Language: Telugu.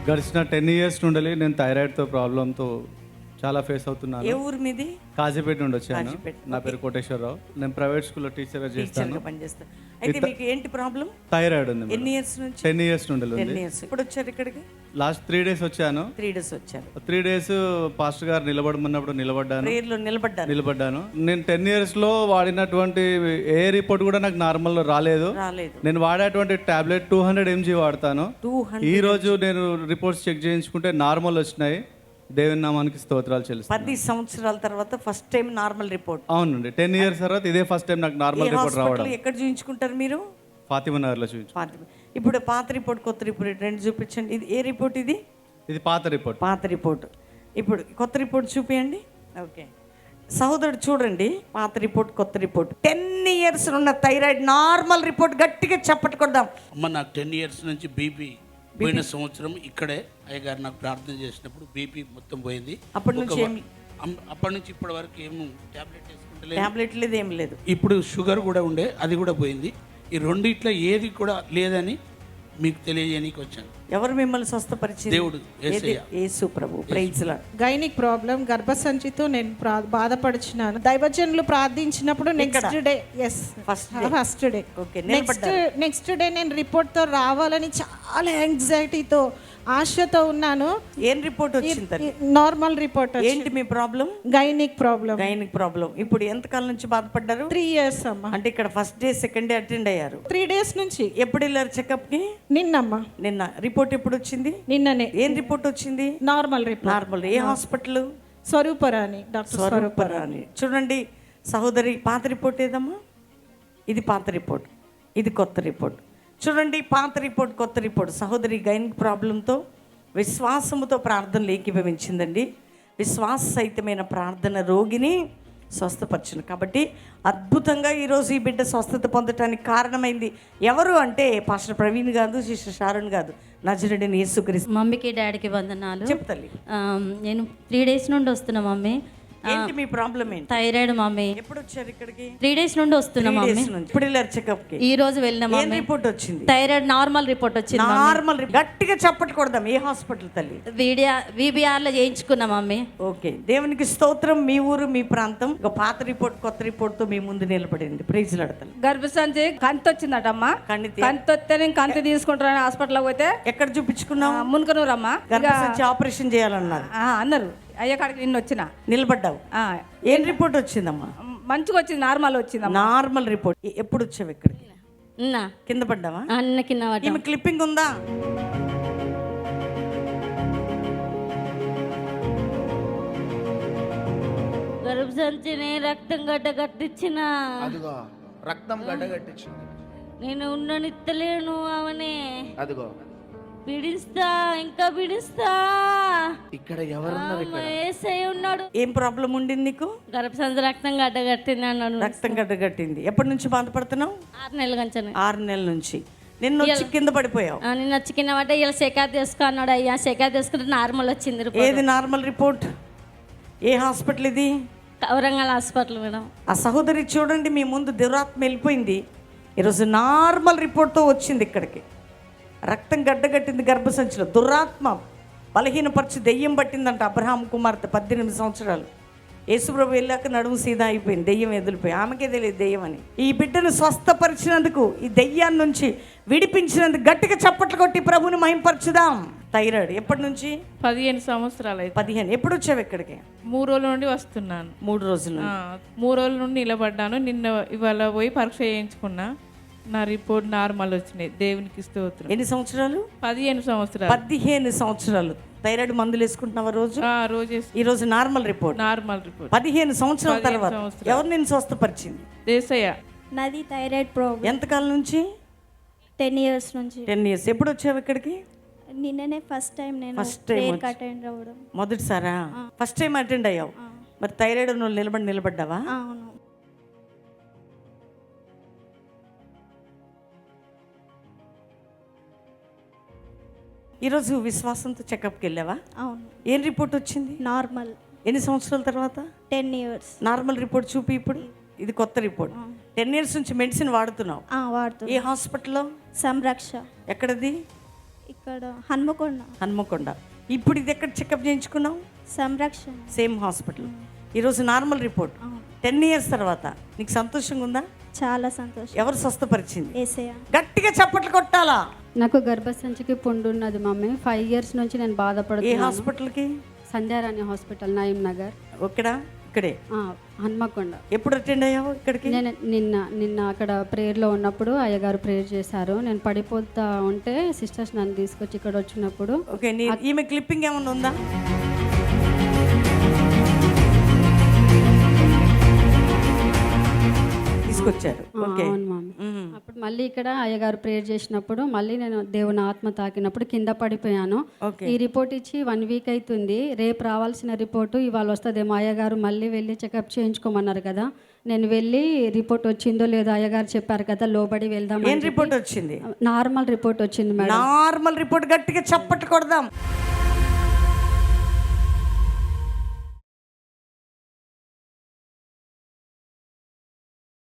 గడిచిన 10 ఇయర్స్ నుండి నేను థైరాయిడ్తో ప్రాబ్లంతో చాలా ఫేస్ అవుతున్నాను. ఏ ఊరు మీది? కాజీపేట నుండి వచ్చాను. కాజీపేట. నా పేరు కోటేశ్వరరావు. నేను ప్రైవేట్ స్కూల్లో టీచర్గా చేస్తాను. టీచర్గా పనిచేస్తాను. అయితే మీకు ఏంటి ప్రాబ్లం? థైరాయిడ్ ఉంది. ఎన్ని ఇయర్స్ నుంచి? 10 ఇయర్స్ నుండి 10 ఉంది. ఇయర్స్. ఇప్పుడు వచ్చారు ఇక్కడికి? లాస్ట్ 3 డేస్ వచ్చాను. 3 డేస్ వచ్చారు. 3 డేస్ పాస్టర్ గారు నిలబడమన్నప్పుడు నిలబడ్డాను. ప్రేయర్లో నిలబడ్డారు. నేను 10 ఇయర్స్ లో వాడినటువంటి ఏ రిపోర్ట్ కూడా నాకు నార్మల్ రాలేదు. నేను వాడేటువంటి టాబ్లెట్ 200 mg వాడతాను. ఈ రోజు నేను రిపోర్ట్స్ చెక్ చేయించుకుంటే నార్మల్ వచ్చినాయి. దేవుని నామానికి స్తోత్రాలు చెల్లిస్తాను. 10 సంవత్సరాల తర్వాత ఫస్ట్ టైం నార్మల్ రిపోర్ట్. అవునండి, 10 ఇయర్స్ తర్వాత ఇదే ఫస్ట్ టైం నాకు నార్మల్ రిపోర్ట్ రావడం. ఎక్కడ చూయించుకుంటారు మీరు? ఫాతిమా నగర్లో చూపించు. ఇప్పుడు పాత రిపోర్ట్, కొత్త రిపోర్ట్ రెండు చూపించండి. ఇది ఏ రిపోర్ట్? ఇది పాత రిపోర్ట్. పాత రిపోర్ట్. ఇప్పుడు కొత్త రిపోర్ట్ చూపించండి. ఓకే సహోదరుడు చూడండి, పాత రిపోర్ట్, కొత్త రిపోర్ట్. 10 ఇయర్స్ ఉన్న థైరాయిడ్ నార్మల్ రిపోర్ట్. గట్టిగా చప్పట్లు కొడదాం. అమ్మ నాకు 10 ఇయర్స్ నుంచి బీపీ పోయిన సంవత్సరం ఇక్కడే అయ్యగారు నాకు ప్రార్థన చేసినప్పుడు బీపీ మొత్తం పోయింది. అప్పటి నుంచి ఇప్పటి వరకు ఏం టాబ్లెట్ లేదు, ఏం లేదు. ఇప్పుడు షుగర్ కూడా ఉండే, అది కూడా పోయింది. ఈ రెండిట్లో ఏది కూడా లేదని మీకు తెలియజేయడానికి వచ్చాను. ఎవరు మిమ్మల్ని స్వస్థపరిచింది? దేవుడు, యేసు ప్రభు. Praise Lord. గైనిక్ ప్రాబ్లం, గర్భసంచితో నేను బాధపడుచున్నాను. దైవజనులు ప్రార్థించినప్పుడు next day first day next day నేను రిపోర్ట్ తో రావాలని చాలా యాంగ్జైటీతో ఆశతో ఉన్నాను. ఏం రిపోర్ట్ వచ్చింది? Normal report. ఏంటి మీ ప్రాబ్లం? Gynaec problem. ఇప్పుడు ఎంతకాలం నుంచి బాధపడ్డారు? 3 ఇయర్స్ అమ్మా. అంటే ఇక్కడ first day second day attend అయ్యారు. 3 డేస్ నుంచి. ఎప్పుడు వెళ్ళారు చెకప్ కి? నిన్నమ్మా. నిన్న. రిపోర్ట్ ఎప్పుడు వచ్చింది? నిన్ననే. ఏం రిపోర్ట్ వచ్చింది? Normal report. నార్మల్. ఏ హాస్పిటల్? స్వరూపరాణి, డాక్టర్ స్వరూపరాణి. చూడండి సహోదరి, పాత రిపోర్ట్ ఏదమ్మా? ఇది పాత రిపోర్ట్, ఇది కొత్త రిపోర్ట్. చూడండి, పాత రిపోర్ట్, కొత్త రిపోర్ట్. సహోదరి గైనిక్ ప్రాబ్లంతో విశ్వాసముతో ప్రార్థనలు ఏకీభవించిందండి. విశ్వాస సహితమైన ప్రార్థన రోగిని స్వస్థపరచును. కాబట్టి అద్భుతంగా ఈరోజు ఈ బిడ్డ స్వస్థత పొందటానికి కారణమైంది ఎవరు అంటే పాస్టర్ ప్రవీణ్ కాదు, సిస్టర్ షారోన్ కాదు, నజరేయుడైన యేసుక్రీస్తు. మమ్మీకి డాడీకి వందనాలు. చెప్తాలి. నేను 3 డేస్ నుండి వస్తున్నా మమ్మీ. ఏంటి మీ ప్రాబ్లం? ఏంటి? Thyroid mummy. ఎప్పుడు వచ్చారు ఇక్కడికి? 3 డేస్ నుండి వస్తున్నా మమ్మీ. ఇప్పుడు వెళ్ళారు చెకప్ కి? ఈ రోజు వెళ్ళిన మమ్మీ. రిపోర్ట్ వచ్చింది? థైరాయిడ్ నార్మల్ రిపోర్ట్ వచ్చింది. నార్మల్. గట్టిగా చప్పట్టుకొడదాం. ఏ హాస్పిటల్ తల్లి? VBR లో చేయించుకున్నా మమ్మీ. ఓకే, దేవునికి స్తోత్రం. మీ ఊరు, మీ ప్రాంతం. ఒక పాత రిపోర్ట్, కొత్త రిపోర్ట్ తో మీ ముందు నిలబడింది. ప్రైజ్ లాడతాను. గర్భసంచి కంతి వచ్చిందటమ్మా. కంతి వస్తే నేను కంతి తీసుకుంటాను హాస్పిటల్ పోతే. ఎక్కడ చూపించుకున్నావు? మున్కనూరమ్మా. గర్భసంచి ఆపరేషన్ చేయాలన్నారు అన్నారు. అయ్యా కాడికి నిన్న వచ్చిన. నిలబడ్డావు. ఏం రిపోర్ట్ వచ్చిందమ్మా? మంచిగా వచ్చింది, నార్మల్ వచ్చింది. Normal report. ఎప్పుడు వచ్చావు ఇక్కడికి? కింద పడ్డావా? అన్న కింద పడ్డా. ఈమె క్లిప్పింగ్ ఉందా? గర్భసంచిని రక్తం గడ్డగట్టించిన. రక్తం గడ్డగట్టించింది. నేను ఉండనిత్తలేను అవనే. అదిగో పిడిస్తా, ఇంకా పిడిస్తా. ఇక్కడ ఎవరున్నారు? ఇక్కడ ఏసై ఉన్నాడు. ఏం ప్రాబ్లం ఉండింది నీకు? గర్భసంచి రక్తం గడ్డగట్టింది అన్నాను. రక్తం గడ్డగట్టింది. ఎప్పటి నుంచి బాధపడుతున్నావు? 6 నెలల కంచెను. 6 నెలల నుంచి. నిన్న వచ్చి కింద పడిపోయావు. నిన్న వచ్చి కింద పడ్డా. ఇలా చెకప్ చేసుకో అన్నాడు అయ్యా. చెకప్ చేసుకుంటే నార్మల్ వచ్చింది. ఏది నార్మల్ రిపోర్ట్? ఏ హాస్పిటల్ ఇది? Warangal hospital madam. ఆ సహోదరి చూడండి, మీ ముందు దురాత్మ వెళ్ళిపోయింది. ఈరోజు నార్మల్ రిపోర్ట్తో వచ్చింది ఇక్కడికి. రక్తం గడ్డగట్టింది గర్భసంచిలో. దురాత్మ బలహీనపరిచి దెయ్యం పట్టిందంట. అబ్రహాం కుమార్తె 18 సంవత్సరాలు. యేసుప్రభు వెళ్ళాక నడుము సీదా అయిపోయింది. దెయ్యం ఎదిలిపోయి. ఆమెకే తెలియదు దెయ్యం అని. ఈ బిడ్డను స్వస్థపరిచినందుకు, ఈ దెయ్యాన్ని నుంచి విడిపించినందుకు గట్టిగా చప్పట్లు కొట్టి ప్రభుని మహింపరచుదాం. థైరాయిడ్ ఎప్పటి నుంచి? 15 సంవత్సరాలు అయితే. 15. ఎప్పుడు వచ్చావు ఇక్కడికి? 3 రోజుల నుండి వస్తున్నాను. 3 రోజులు. 3 రోజుల నుండి నిలబడ్డాను. ఇవాళ పోయి పరీక్ష చేయించుకున్నా. నా రిపోర్ట్ నార్మల్ వచ్చినాయి. దేవునికి స్తోత్రం. ఎన్ని సంవత్సరాలు? 15 సంవత్సరాలు. 15 సంవత్సరాలు. థైరాయిడ్ మందులు వేసుకుంటున్నావా రోజు? రోజు. ఈ రోజు నార్మల్ రిపోర్ట్. 15 సంవత్సరాల తర్వాత ఎవరు నేను స్వస్థపరిచింది? దేశయ్య. నాది థైరాయిడ్ ప్రాబ్లం. ఎంతకాలం నుంచి? 10 ఇయర్స్ నుంచి. 10 ఇయర్స్. ఎప్పుడు వచ్చావు ఇక్కడికి? నిన్ననే ఫస్ట్ టైం నేను అటెండ్ అవ్వడం. మొదటిసారా? ఫస్ట్ టైం అటెండ్ అయ్యావు. మరి థైరాయిడ్ నువ్వు నిలబడ్డావా? అవును. ఈరోజు విశ్వాసంతో చెకప్కి వెళ్ళావా? అవును. ఏం రిపోర్ట్ వచ్చింది? నార్మల్. ఎన్ని సంవత్సరాల తర్వాత? 10 ఇయర్స్. నార్మల్ రిపోర్ట్ చూపి. ఇప్పుడు ఇది కొత్త రిపోర్ట్. 10 ఇయర్స్ నుంచి మెడిసిన్ వాడుతున్నావు? వాడుతున్నా. ఏ హాస్పిటల్లో? సంరక్ష. ఎక్కడది? ఇక్కడ హన్మకొండ హన్మకొండ. ఇప్పుడు ఇది ఎక్కడ చెకప్ చేయించుకున్నావు? సంరక్షణ. Same hospital. ఈరోజు నార్మల్ రిపోర్ట్. 10 years తర్వాత నీకు సంతోషంగా ఉందా? చాలా సంతోషం. ఎవరు స్వస్థపరిచింది? ఏసయ్య. గట్టిగా చప్పట్లు కొట్టాలా? నాకు గర్భసంచికి పుండు ఉన్నది మమ్మీ. 5 years నుంచి నేను ఏ బాధపడుతున్నాను. హాస్పిటల్కి? సంధ్యారాణి హాస్పిటల్, నయీం నగర్. ఓకేడా? ఇక్కడే. హన్మకొండ. ఎప్పుడు అటెండ్ అయ్యావు ఇక్కడికి? నేను నిన్న అక్కడ ప్రేయర్లో ఉన్నప్పుడు అయ్యగారు ప్రేయర్ చేశారు. నేను పడిపోతా ఉంటే సిస్టర్స్ నన్ను తీసుకొచ్చి ఇక్కడ వచ్చినప్పుడు ఓకే. ఈమె క్లిప్పింగ్ ఏమైనా ఉందా? తీసుకొచ్చారు. ఓకే. అవును మమ్మీ. అప్పుడు మళ్ళీ ఇక్కడ అయ్యగారు ప్రేయర్ చేసినప్పుడు మళ్ళీ నేను దేవుని ఆత్మ తాకినప్పుడు కింద పడిపోయాను. ఈ రిపోర్ట్ ఇచ్చి 1 week అవుతుంది. రేపు రావాల్సిన రిపోర్టు ఇవాళ వస్తుందేమో. అయ్యగారు మళ్ళీ వెళ్ళి చెకప్ చేయించుకోమన్నారు కదా. నేను వెళ్ళి రిపోర్ట్ వచ్చిందో లేదో అయ్యగారు చెప్పారు కదా, లోబడి వెళ్దాం. ఏం రిపోర్ట్ వచ్చింది? నార్మల్ రిపోర్ట్ వచ్చింది మేడం. Normal report. గట్టిగా చప్పట్లు కొడదాం.